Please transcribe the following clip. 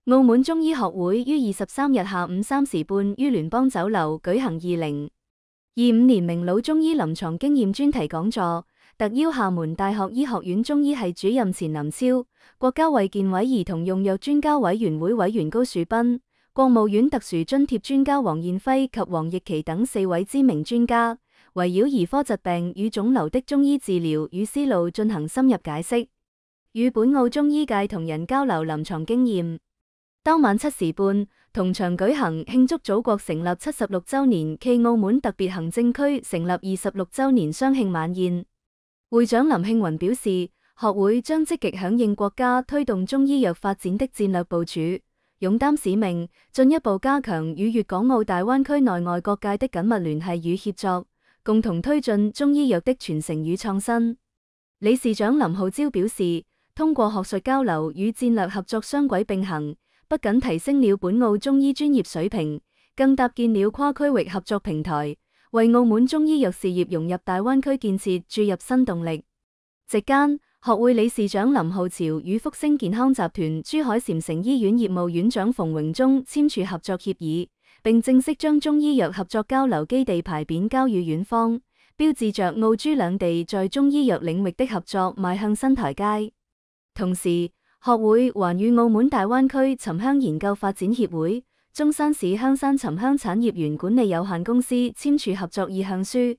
澳門中醫學會於23日下午3時半於聯邦酒樓舉行2025年名老中醫臨床經驗專題講座，特邀廈門大學醫學院中醫系主任錢林超、國家衛健委兒童用藥專家委員會委員高樹斌、國務院特殊津貼專家黃燕輝及黃奕琪等4位知名專家，圍繞兒科疾病與腫瘤的中醫治療與思路進行深入解釋，與本澳中醫界同仁交流臨床經驗。當晚7時半，同場舉行慶祝祖國成立76週年暨澳門特別行政區成立26週年雙慶晚宴。會長林慶雲表示，學會將積極響應國家推動中醫藥發展的戰略部署，勇擔使命，進一步加強與粵港澳大灣區內外各界的緊密聯繫與協作，共同推進中醫藥的傳承與創新。理事長林浩昭表示，通過學術交流與戰略合作雙軌並行，不僅提升了本澳中醫專業水平，更搭建了跨區域合作平台，為澳門中醫藥事業融入大灣區建設注入新動力。席間，學會理事長林浩潮與福星健康集團珠海禪誠醫院業務院長馮榮忠簽署合作協議，並正式將中醫藥合作交流基地牌匾交予院方，標誌着澳珠兩地在中醫藥領域的合作邁向新台階。同時，學會還與澳門大灣區沉香研究發展協會、中山市香山沉香產業園管理有限公司簽署合作意向書。